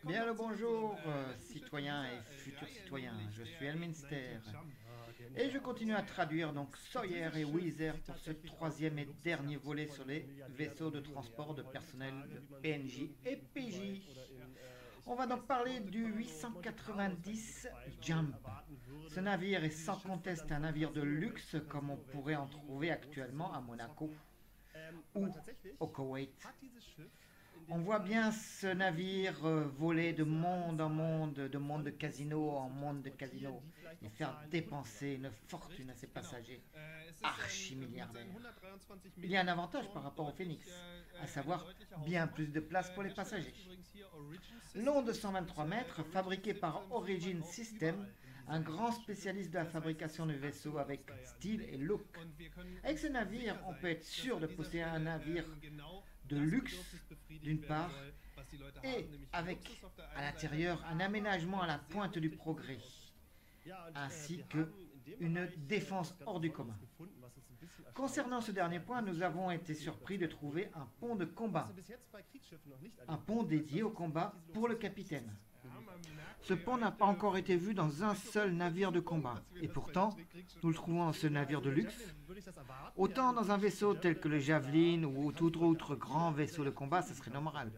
Bien le bonjour, citoyens et futurs citoyens. Je suis Elminster et je continue à traduire donc Sawyer et Weezer pour ce troisième et dernier volet sur les vaisseaux de transport de personnel de PNJ et PJ. On va donc parler du 890 Jump. Ce navire est sans conteste un navire de luxe comme on pourrait en trouver actuellement à Monaco ou au Koweït. On voit bien ce navire voler de monde en monde, de monde de casino en monde de casino, et faire dépenser une fortune à ses passagers archi-milliardaires. Il y a un avantage par rapport au Phoenix, à savoir bien plus de place pour les passagers. Long de 123 mètres, fabriqué par Origin System, un grand spécialiste de la fabrication de vaisseaux avec style et look. Avec ce navire, on peut être sûr de posséder un navire de luxe d'une part et avec à l'intérieur un aménagement à la pointe du progrès ainsi que une défense hors du commun. Concernant ce dernier point, nous avons été surpris de trouver un pont de combat, un pont dédié au combat pour le capitaine. Ce pont n'a pas encore été vu dans un seul navire de combat, et pourtant, nous le trouvons dans ce navire de luxe. Autant dans un vaisseau tel que le Javelin ou tout autre grand vaisseau de combat, ça serait normal.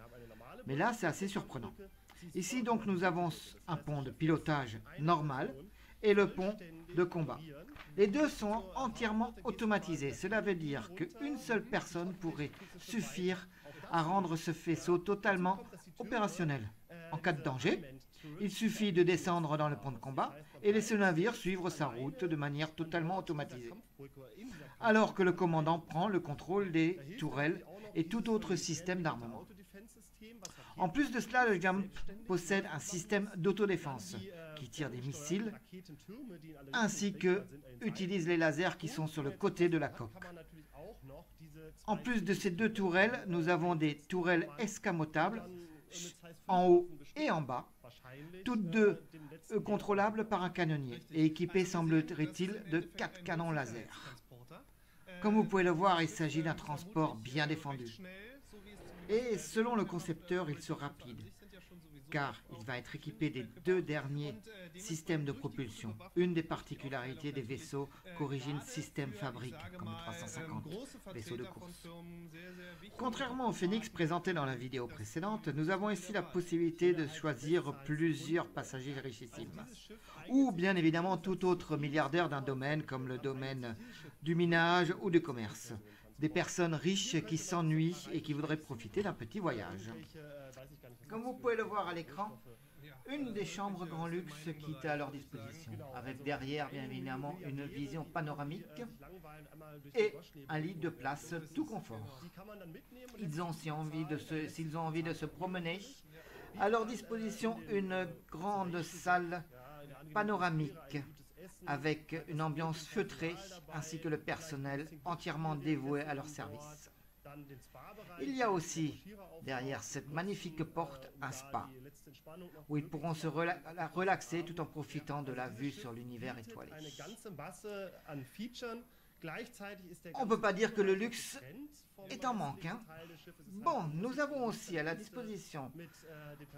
Mais là, c'est assez surprenant. Ici, donc, nous avons un pont de pilotage normal et le pont de combat. Les deux sont entièrement automatisés. Cela veut dire qu'une seule personne pourrait suffire à rendre ce vaisseau totalement opérationnel. En cas de danger, il suffit de descendre dans le pont de combat et laisser le navire suivre sa route de manière totalement automatisée. Alors que le commandant prend le contrôle des tourelles et tout autre système d'armement. En plus de cela, le Jump possède un système d'autodéfense qui tire des missiles ainsi que utilise les lasers qui sont sur le côté de la coque. En plus de ces deux tourelles, nous avons des tourelles escamotables en haut et en bas, toutes deux contrôlables par un canonnier et équipées, semblerait-il, de 4 canons laser. Comme vous pouvez le voir, il s'agit d'un transport bien défendu. Et selon le concepteur, il sera rapide, car il va être équipé des deux derniers systèmes de propulsion, une des particularités des vaisseaux qu'Origin System fabrique, comme le 350, vaisseau de course. Contrairement au Phoenix présenté dans la vidéo précédente, nous avons ici la possibilité de choisir plusieurs passagers richissimes, ou bien évidemment tout autre milliardaire d'un domaine comme le domaine du minage ou du commerce. Des personnes riches qui s'ennuient et qui voudraient profiter d'un petit voyage. Comme vous pouvez le voir à l'écran, une des chambres grand luxe qui est à leur disposition, avec derrière bien évidemment une vision panoramique et un lit de place tout confort. S'ils ont envie de se promener, à leur disposition une grande salle panoramique avec une ambiance feutrée ainsi que le personnel entièrement dévoué à leur service. Il y a aussi, derrière cette magnifique porte, un spa, où ils pourront se relaxer tout en profitant de la vue sur l'univers étoilé. On ne peut pas dire que le luxe est en manque. Bon, nous avons aussi à la disposition,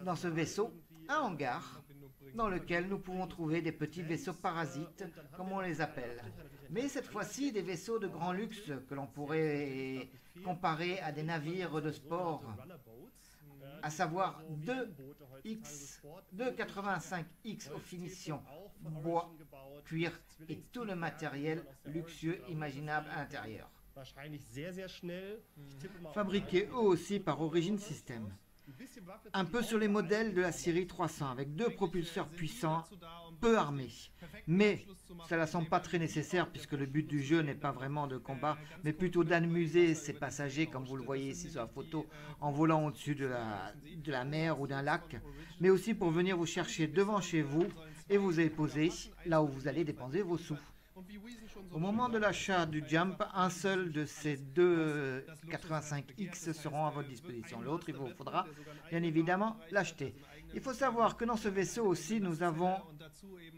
dans ce vaisseau, un hangar dans lequel nous pouvons trouver des petits vaisseaux parasites, comme on les appelle. Mais cette fois-ci, des vaisseaux de grand luxe que l'on pourrait comparer à des navires de sport, à savoir 285X aux finitions bois, cuir et tout le matériel luxueux imaginable à l'intérieur. Fabriqués eux aussi par Origin System. Un peu sur les modèles de la série 300 avec deux propulseurs puissants, peu armés. Mais cela ne semble pas très nécessaire puisque le but du jeu n'est pas vraiment de combat, mais plutôt d'amuser ses passagers, comme vous le voyez ici sur la photo, en volant au-dessus de la mer ou d'un lac, mais aussi pour venir vous chercher devant chez vous et vous poser là où vous allez dépenser vos sous. Au moment de l'achat du Jump, un seul de ces deux 85X seront à votre disposition. L'autre, il vous faudra bien évidemment l'acheter. Il faut savoir que dans ce vaisseau aussi, nous avons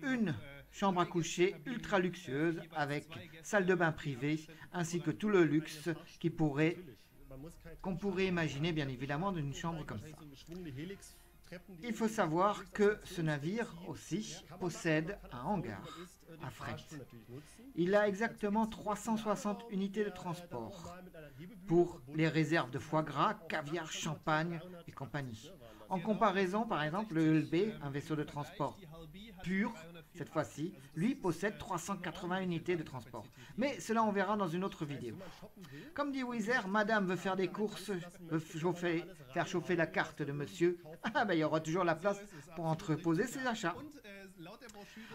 une chambre à coucher ultra luxueuse avec salle de bain privée ainsi que tout le luxe qu'on pourrait imaginer bien évidemment d'une chambre comme ça. il faut savoir que ce navire aussi possède un hangar à fret. Il a exactement 360 unités de transport pour les réserves de foie gras, caviar, champagne et compagnie. En comparaison, par exemple, le LB, un vaisseau de transport pur, cette fois-ci, lui possède 380 unités de transport. Mais cela, on verra dans une autre vidéo. Comme dit Wizz Air, madame veut faire des courses, veut faire chauffer la carte de monsieur. Ah ben, il y aura toujours la place pour entreposer ses achats.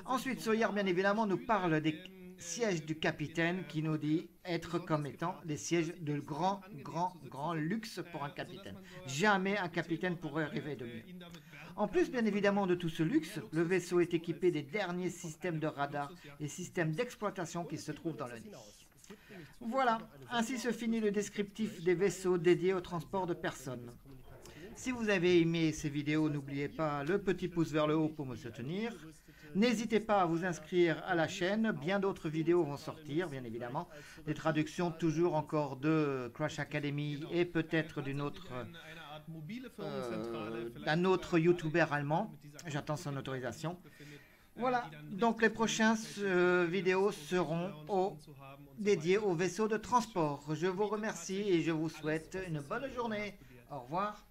Ensuite, Sawyer, bien évidemment, nous parle des sièges du capitaine qui nous dit être comme étant des sièges de grand luxe pour un capitaine. Jamais un capitaine pourrait rêver de mieux. En plus, bien évidemment, de tout ce luxe, le vaisseau est équipé des derniers systèmes de radar et systèmes d'exploitation qui se trouvent dans le nid. Voilà, ainsi se finit le descriptif des vaisseaux dédiés au transport de personnes. Si vous avez aimé ces vidéos, n'oubliez pas le petit pouce vers le haut pour me soutenir. N'hésitez pas à vous inscrire à la chaîne, bien d'autres vidéos vont sortir, bien évidemment. Des traductions toujours encore de Crash Academy et peut-être d'un autre youtubeur allemand. J'attends son autorisation. Voilà, donc les prochaines vidéos seront dédiées aux vaisseaux de transport. Je vous remercie et je vous souhaite une bonne journée. Au revoir.